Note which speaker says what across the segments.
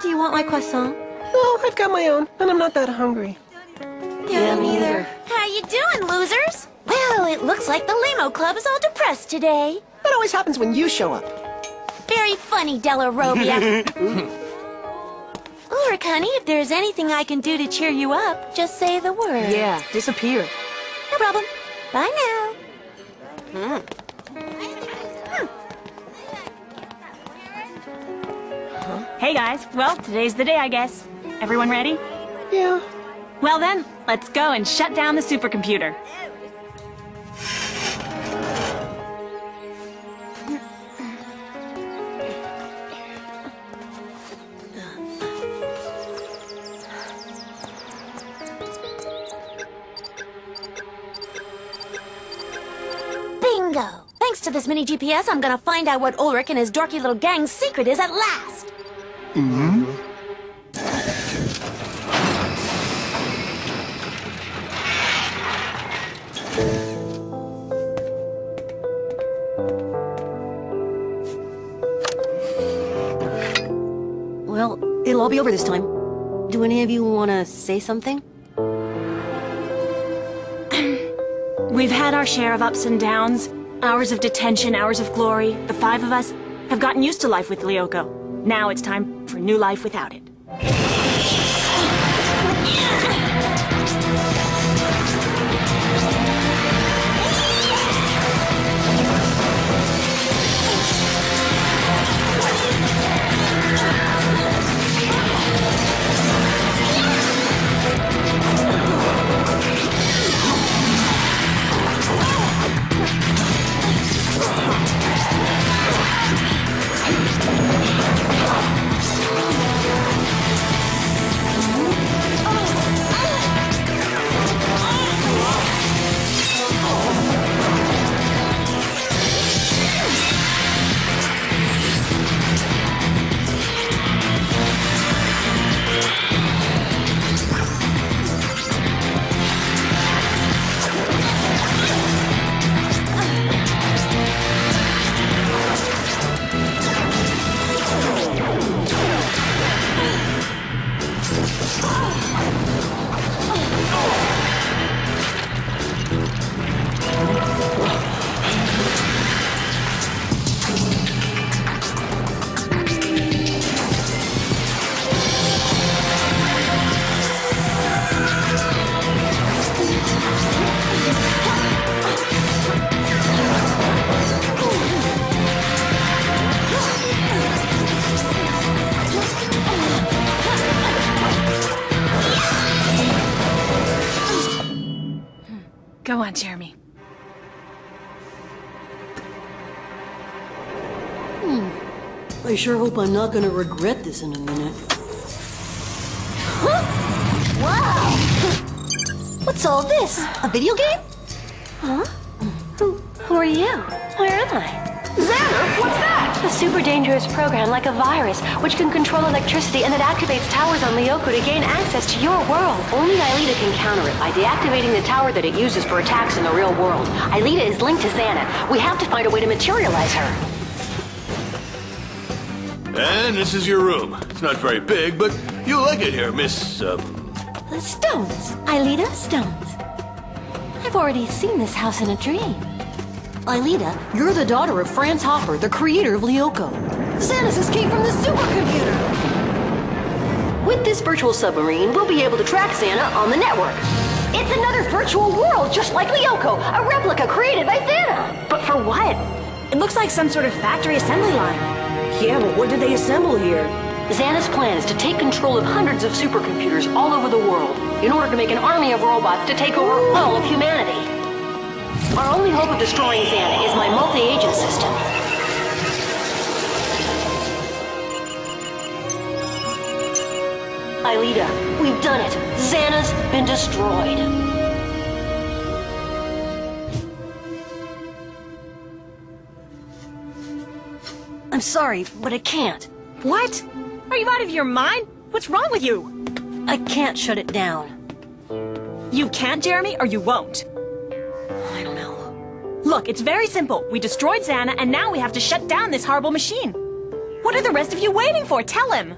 Speaker 1: Do you want my croissant?
Speaker 2: No, I've got my own, and I'm not that hungry.
Speaker 1: Yeah, me neither.
Speaker 3: How you doing, losers? Well, it looks like the Limo Club is all depressed today.
Speaker 2: That always happens when you show up.
Speaker 3: Very funny, Della Robia. Ulrich, honey, if there's anything I can do to cheer you up, just say the word.
Speaker 1: Yeah, disappear.
Speaker 3: No problem. Bye now.
Speaker 4: Hey guys, well, today's the day, I guess. Everyone ready?
Speaker 2: Yeah.
Speaker 4: Well then, let's go and shut down the supercomputer.
Speaker 3: Bingo! Thanks to this mini GPS, I'm gonna find out what Ulrich and his dorky little gang's secret is at last.
Speaker 1: Well, it'll all be over this time. Do any of you want to say something?
Speaker 4: We've had our share of ups and downs, hours of detention, hours of glory. The five of us have gotten used to life with Lyoko. Now it's time for new life without it. Go on, Jeremy.
Speaker 1: I sure hope I'm not gonna regret this in a minute.
Speaker 3: Wow! What's all this? A video game?
Speaker 5: Huh? Who are you? Where am I?
Speaker 2: Xander, what's that?
Speaker 5: A super dangerous program like a virus, which can control electricity and it activates towers on Lyoko to gain access to your world.
Speaker 6: Only Aelita can counter it by deactivating the tower that it uses for attacks in the real world. Aelita is linked to Xana. We have to find a way to materialize her.
Speaker 7: And this is your room. It's not very big, but you'll like it here, Miss,
Speaker 5: The stones. Aelita, stones. I've already seen this house in a dream.
Speaker 1: Aelita, you're the daughter of Franz Hopper, the creator of Lyoko. Xana's escaped from the supercomputer!
Speaker 6: With this virtual submarine, we'll be able to track Xana on the network. It's another virtual world, just like Lyoko, a replica created by Xana.
Speaker 4: But for what? It looks like some sort of factory assembly line.
Speaker 1: Yeah, but what did they assemble here?
Speaker 6: Xana's plan is to take control of hundreds of supercomputers all over the world in order to make an army of robots to take over all of humanity. Our only hope of destroying Xana is my multi-agent system. Aelita, we've done it. Xana's been destroyed.
Speaker 1: I'm sorry, but I can't.
Speaker 4: What? Are you out of your mind? What's wrong with you?
Speaker 1: I can't shut it down.
Speaker 4: You can't, Jeremy, or you won't.
Speaker 1: I don't know.
Speaker 4: Look, it's very simple. We destroyed Xana, and now we have to shut down this horrible machine. What are the rest of you waiting for? Tell him.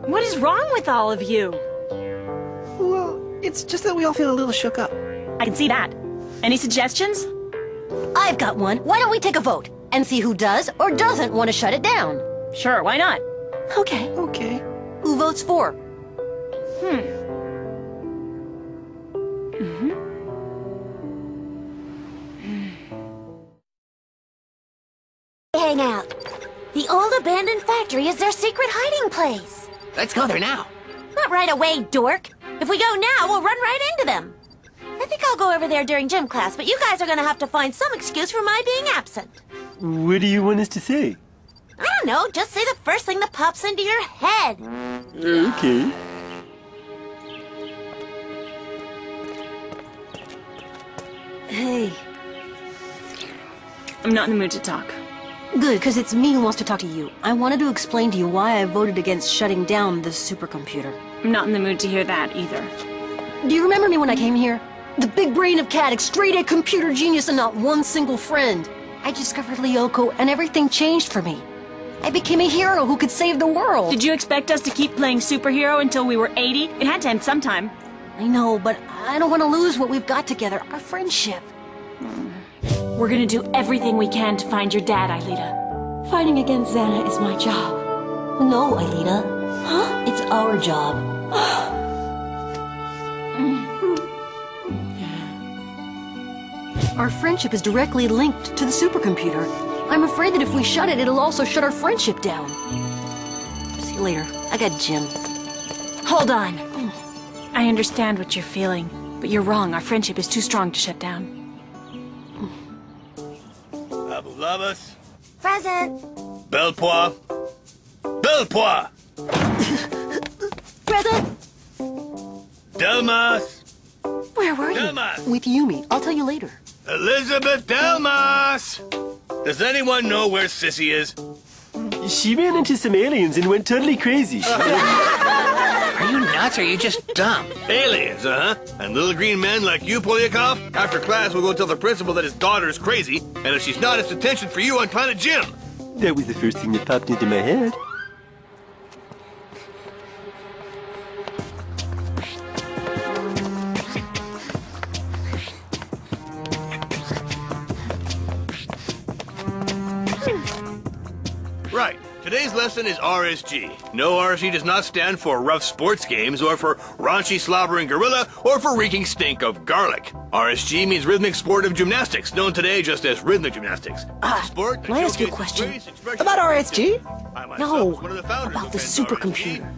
Speaker 4: What is wrong with all of you?
Speaker 2: Well, it's just that we all feel a little shook up.
Speaker 4: I can see that. Any suggestions?
Speaker 1: I've got one. Why don't we take a vote and see who does or doesn't want to shut it down?
Speaker 4: Sure, why not?
Speaker 1: Okay.
Speaker 2: Okay.
Speaker 1: Who votes for?
Speaker 3: Hang out. The old abandoned factory is their secret hiding place.
Speaker 2: Let's go there now.
Speaker 3: Not right away, dork. If we go now, we'll run right into them. I think I'll go over there during gym class, but you guys are gonna have to find some excuse for my being absent.
Speaker 8: What do you want us to say?
Speaker 3: I don't know, just say the first thing that pops into your head.
Speaker 8: Okay.
Speaker 1: Hey.
Speaker 4: I'm not in the mood to talk.
Speaker 1: Good, because it's me who wants to talk to you. I wanted to explain to you why I voted against shutting down the supercomputer.
Speaker 4: I'm not in the mood to hear that either.
Speaker 1: Do you remember me when I came here? The big brain of Cadix, straight A computer genius and not one single friend. I discovered Lyoko and everything changed for me. I became a hero who could save the world.
Speaker 4: Did you expect us to keep playing superhero until we were 80? It had to end sometime.
Speaker 1: I know, but I don't want to lose what we've got together, our friendship.
Speaker 4: We're gonna do everything we can to find your dad, Aelita.
Speaker 1: Fighting against Xana is my job. No, Aelita. Huh? It's our job. Our friendship is directly linked to the supercomputer. I'm afraid that if we shut it, it'll also shut our friendship down. See you later. I got gym.
Speaker 4: Hold on. I understand what you're feeling, but you're wrong. Our friendship is too strong to shut down.
Speaker 7: Abulabas.
Speaker 3: Present.
Speaker 7: Belpois. Belpois.
Speaker 1: Present!
Speaker 7: Delmas.
Speaker 1: Where were you?
Speaker 7: Delmas.
Speaker 1: With Yumi. I'll tell you later.
Speaker 7: Elizabeth Delmas. Does anyone know where Sissy is?
Speaker 8: She ran into some aliens and went totally crazy.
Speaker 2: Are you nuts or are you just dumb?
Speaker 7: Aliens, huh? And little green men like you, Polyakov? After class, we'll go tell the principal that his daughter's crazy, and if she's not, it's detention for you on Planet Gym.
Speaker 8: That was the first thing that popped into my head.
Speaker 7: Right. Today's lesson is RSG. No, RSG does not stand for rough sports games, or for raunchy slobbering gorilla, or for reeking stink of garlic. RSG means rhythmic sportive gymnastics, known today just as rhythmic gymnastics. Sport
Speaker 1: can I ask you a question?
Speaker 2: About RSG?
Speaker 1: No, about the supercomputer.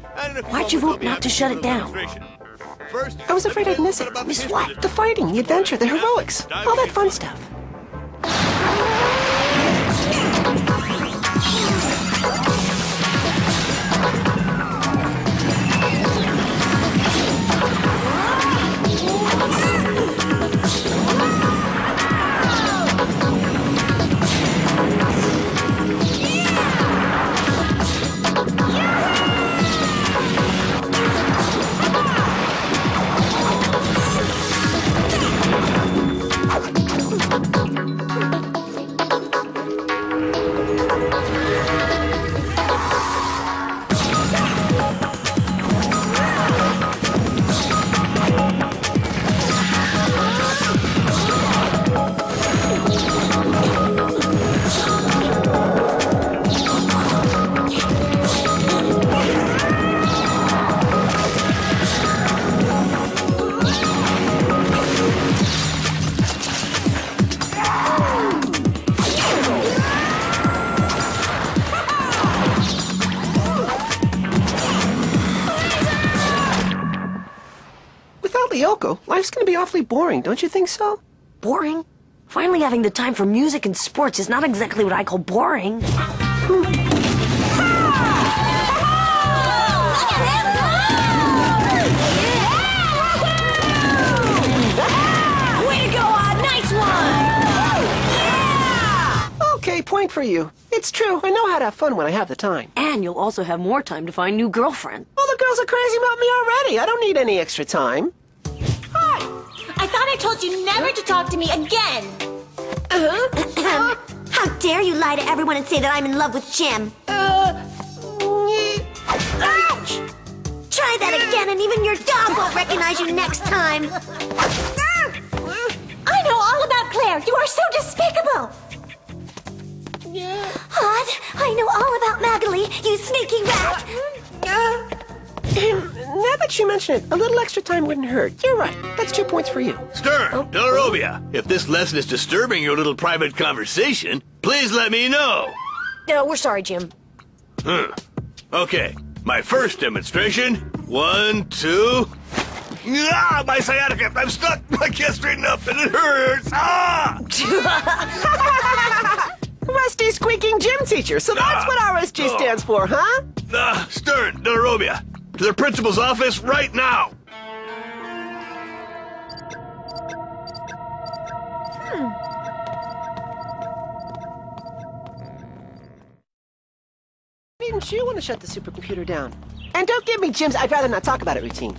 Speaker 1: Why'd you vote not to shut it down?
Speaker 7: First,
Speaker 2: I was afraid I'd miss it.
Speaker 1: Miss what?
Speaker 2: The fighting, the adventure, the heroics, all that fun stuff. Lyoko, life's gonna be awfully boring, don't you think so?
Speaker 9: Boring? Finally having the time for music and sports is not exactly what I call boring.
Speaker 3: Way to go, Odd! Nice one!
Speaker 2: Okay, point for you. It's true, I know how to have fun when I have the time.
Speaker 9: And you'll also have more time to find new girlfriends.
Speaker 2: All the girls are crazy about me already. I don't need any extra time.
Speaker 3: Hi! I thought I told you never to talk to me again! How dare you lie to everyone and say that I'm in love with Jim?
Speaker 2: Ouch!
Speaker 3: Try that again and even your dog won't recognize you next time! I know all about Claire! You are so despicable! Odd, I know all about Magali, you sneaky rat!
Speaker 2: Now that you mention it, a little extra time wouldn't hurt. You're right. That's 2 points for you.
Speaker 7: Stern, Delarovia, if this lesson is disturbing your little private conversation, please let me know.
Speaker 9: No, we're sorry, Jim.
Speaker 7: Okay, my first demonstration. 1, 2... Ah, my sciatica! I'm stuck! I can't straighten up and it hurts! Ah!
Speaker 2: Rusty squeaking gym teacher. So that's what RSG stands for, huh?
Speaker 7: Stern, Delarovia, to the principal's office right now!
Speaker 2: Didn't you want to shut the supercomputer down? And don't give me Jim's I'd rather not talk about it routine.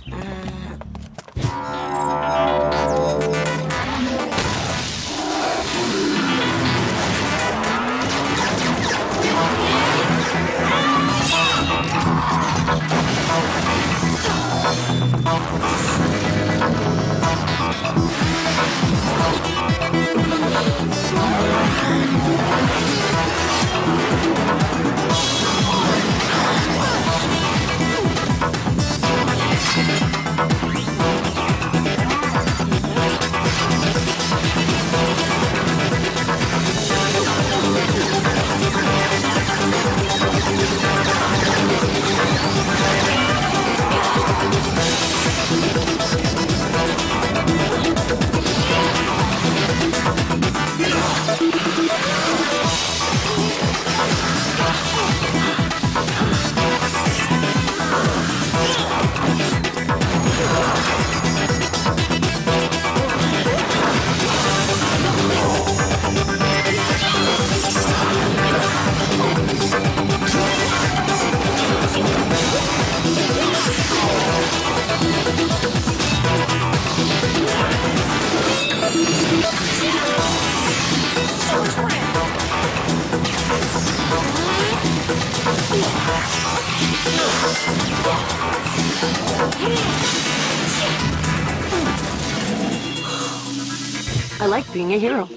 Speaker 9: I like being a hero.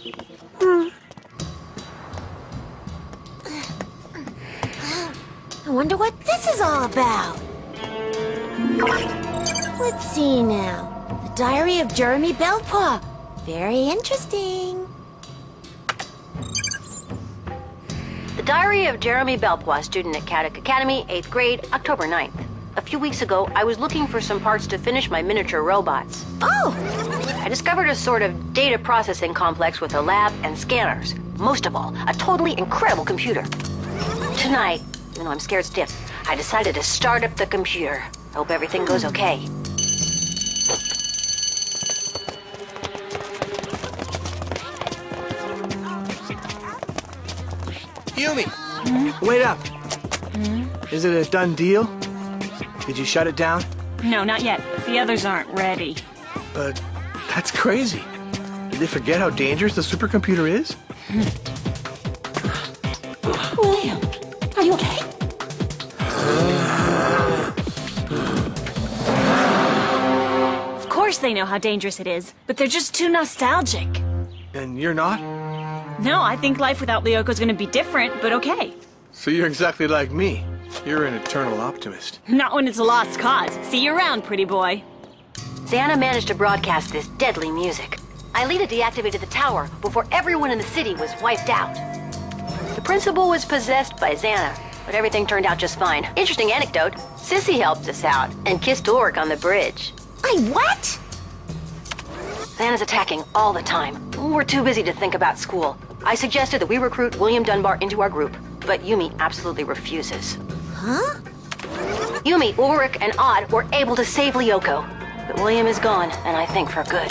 Speaker 3: I wonder what this is all about. Let's see now. The Diary of Jeremy Belpaw. Very interesting.
Speaker 6: The Diary of Jeremy Belpois, student at Caddick Academy, 8th grade, October 9th. A few weeks ago, I was looking for some parts to finish my miniature robots.
Speaker 3: Oh!
Speaker 6: I discovered a sort of data processing complex with a lab and scanners. Most of all, a totally incredible computer. Tonight, even though I'm scared stiff, I decided to start up the computer. I hope everything goes okay.
Speaker 10: Yumi! Wait up! Is it a done deal? Did you shut it down?
Speaker 4: No, not yet. The others aren't ready.
Speaker 10: But that's crazy. Did they forget how dangerous the supercomputer is?
Speaker 3: William, are you okay?
Speaker 4: Of course they know how dangerous it is, but they're just too nostalgic.
Speaker 10: And you're not?
Speaker 4: No, I think life without Lyoko's gonna be different, but okay.
Speaker 10: So you're exactly like me. You're an eternal optimist.
Speaker 4: Not when it's a lost cause. See you around, pretty boy.
Speaker 6: Xana managed to broadcast this deadly music. Aelita deactivated the tower before everyone in the city was wiped out. The principal was possessed by Xana, but everything turned out just fine. Interesting anecdote, Sissy helped us out and kissed Dork on the bridge.
Speaker 3: I what?
Speaker 6: Xana's attacking all the time. We're too busy to think about school. I suggested that we recruit William Dunbar into our group, but Yumi absolutely refuses.
Speaker 3: Huh?
Speaker 6: Yumi, Ulrich, and Odd were able to save Lyoko, but William is gone, and I think for good.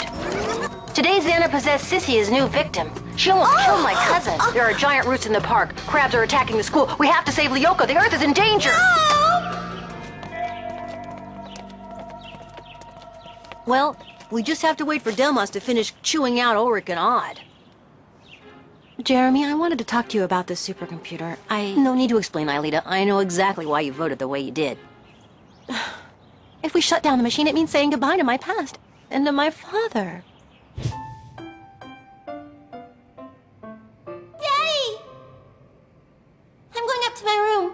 Speaker 6: Today, Xana possessed Sissy as new victim. She almost killed my cousin. There are giant roots in the park. Crabs are attacking the school. We have to save Lyoko. The Earth is in danger.
Speaker 1: Well, we just have to wait for Delmas to finish chewing out Ulrich and Odd. Jeremy, I wanted to talk to you about this supercomputer. No need to explain, Aelita. I know exactly why you voted the way you did. If we shut down the machine, it means saying goodbye to my past. And to my father.
Speaker 3: Daddy! I'm going up to my room.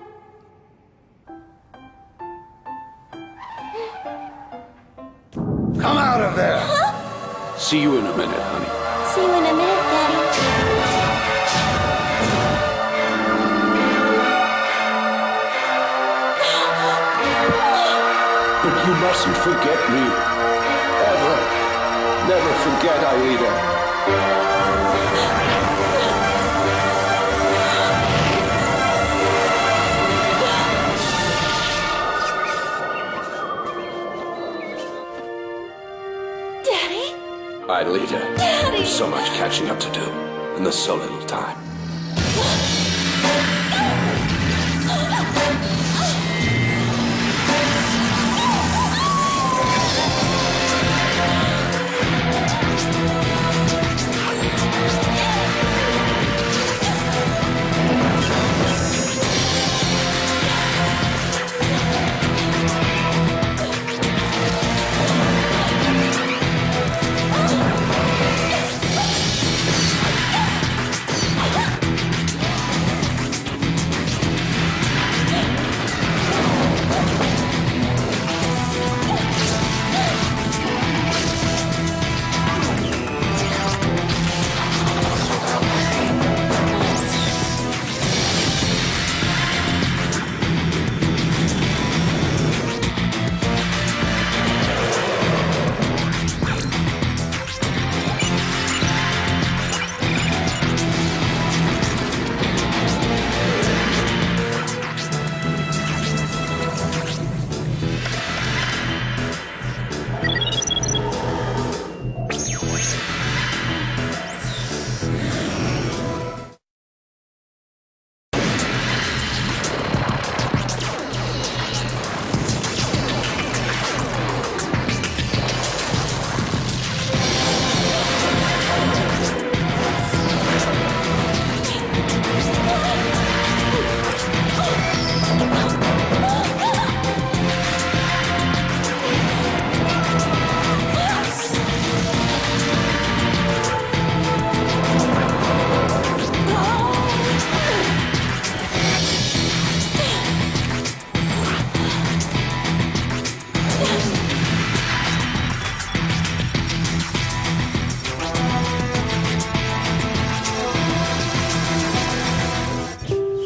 Speaker 11: Come out of there!
Speaker 3: Huh?
Speaker 11: See you in a minute, honey.
Speaker 3: See you in a minute, Daddy.
Speaker 11: But you mustn't forget me. Ever. Never forget, Aelita. Aelita,
Speaker 3: Daddy!
Speaker 11: there's so much catching up to do, and there's so little time.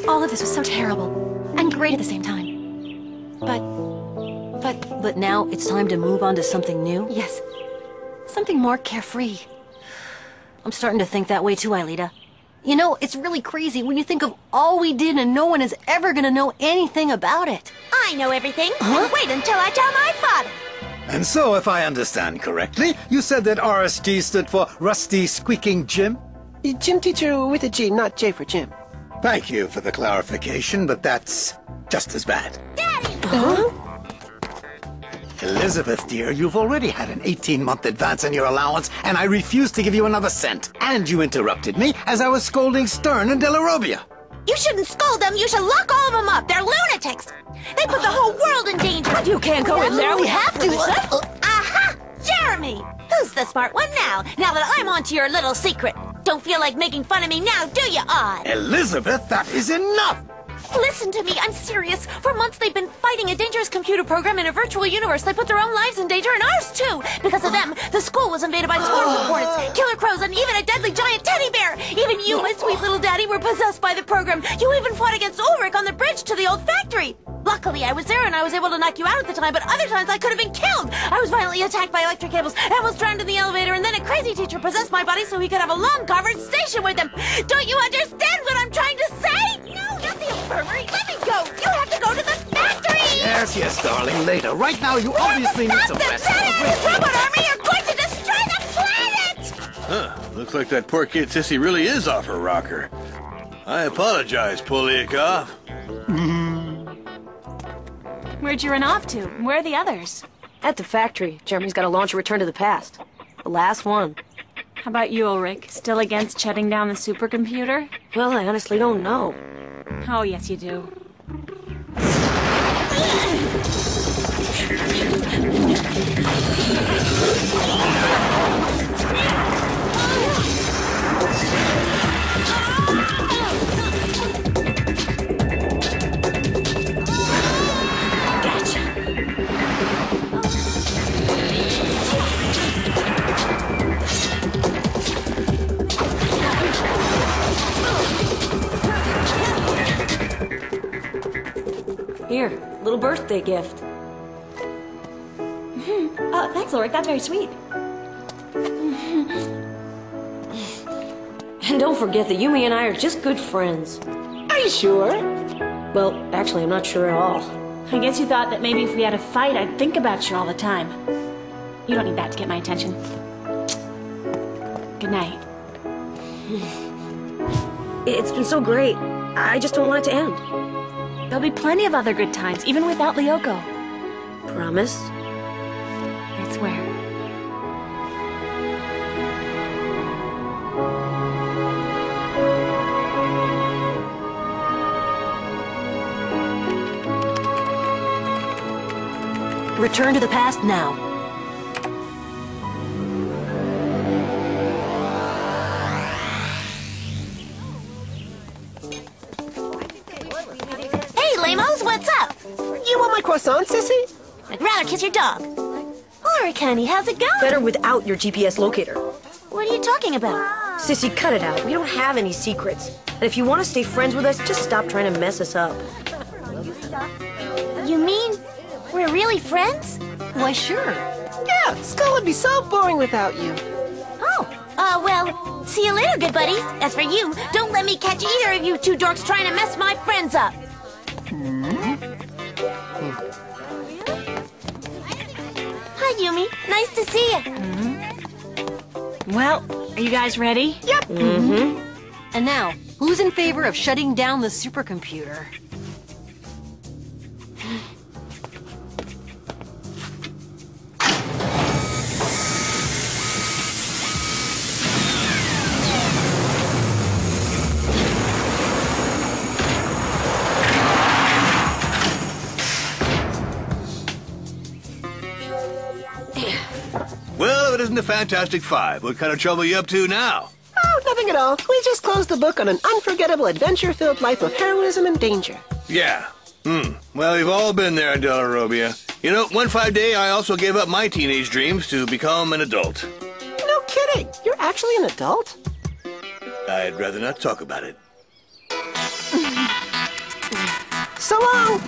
Speaker 1: All of this was so terrible. And great at the same time. But now it's time to move on to something new? Yes. Something more carefree. I'm starting to think that way too, Aelita. You know, it's really crazy when you think of all we did and no one is ever gonna know anything about it.
Speaker 3: I know everything. Huh? Wait until I tell my father.
Speaker 12: And so, if I understand correctly, you said that RSG stood for Rusty Squeaking Jim?
Speaker 2: Gym teacher with a G, not J for Jim.
Speaker 12: Thank you for the clarification, but that's just as bad.
Speaker 3: Daddy!
Speaker 2: Huh?
Speaker 12: Elizabeth, dear, you've already had an 18-month advance in your allowance, and I refuse to give you another cent. And you interrupted me as I was scolding Stern and De La Robia.
Speaker 3: You shouldn't scold them. You should lock all of them up. They're lunatics. They put the whole world in danger.
Speaker 4: You can't go in there. We have to.
Speaker 3: Aha! Jeremy! Who's the smart one now? Now that I'm onto your little secret. Don't feel like making fun of me now, do you, Odd?
Speaker 12: Elizabeth, that is enough!
Speaker 3: Listen to me, I'm serious. For months they've been fighting a dangerous computer program in a virtual universe. They put their own lives in danger and ours too. Because of them, the school was invaded by swarms of hornets, killer crows, and even a deadly giant teddy bear. Even you, my sweet little daddy, were possessed by the program. You even fought against Ulrich on the bridge to the old factory. Luckily, Luckily, I was there and I was able to knock you out at the time, but other times I could have been killed. I was violently attacked by electric cables and was drowned in the elevator, and then a crazy teacher possessed my body so he could have a long conversation with him. Don't you understand what I'm trying to say? No, not the infirmary. Let me go. You have to go to the factory.
Speaker 12: Yes, yes, darling, later. Right now, you obviously need some rest.
Speaker 3: Robot army are going to destroy the planet!
Speaker 7: Huh. Looks like that poor kid Sissy really is off her rocker. I apologize, Polyakov.
Speaker 4: Where'd you run off to? Where are the others?
Speaker 9: At the factory. Jeremy's got to launch a return to the past. The last one.
Speaker 4: How about you, Ulrich? Still against shutting down the supercomputer?
Speaker 9: Well, I honestly don't know.
Speaker 4: Oh, yes, you do.
Speaker 9: Here, little birthday gift.
Speaker 4: Oh, thanks, Ulrich. That's very sweet.
Speaker 9: And don't forget that Yumi and I are just good friends.
Speaker 2: Are you sure?
Speaker 9: Well, actually, I'm not sure at all.
Speaker 4: I guess you thought that maybe if we had a fight, I'd think about you all the time. You don't need that to get my attention. Good night.
Speaker 9: It's been so great. I just don't want it to end.
Speaker 4: There'll be plenty of other good times, even without Lyoko.
Speaker 9: Promise?
Speaker 4: I swear.
Speaker 1: Return to the past now.
Speaker 3: Hey, lamos, what's up?
Speaker 2: You want my croissant, Sissy?
Speaker 3: I'd rather kiss your dog. Ulrich, honey, how's it going?
Speaker 9: Better without your GPS locator.
Speaker 3: What are you talking about?
Speaker 9: Sissy, cut it out. We don't have any secrets. And if you want to stay friends with us, just stop trying to mess us up.
Speaker 3: You mean we're really friends?
Speaker 1: Why, sure.
Speaker 2: Yeah, school would be so boring without you.
Speaker 3: Oh, well, see you later, good buddies. As for you, don't let me catch either of you two dorks trying to mess my friends up. Hi, Yumi. Nice to see you.
Speaker 4: Well, are you guys ready?
Speaker 2: Yep.
Speaker 1: And now, who's in favor of shutting down the supercomputer?
Speaker 7: Well, if it isn't the Fantastic Five, what kind of trouble are you up to now?
Speaker 2: Oh, nothing at all. We just closed the book on an unforgettable adventure-filled life of heroism and danger.
Speaker 7: Yeah. Well, we've all been there, Della Robbia. You know, one fine day I also gave up my teenage dreams to become an adult.
Speaker 2: No kidding. You're actually an adult?
Speaker 7: I'd rather not talk about it.
Speaker 2: So long.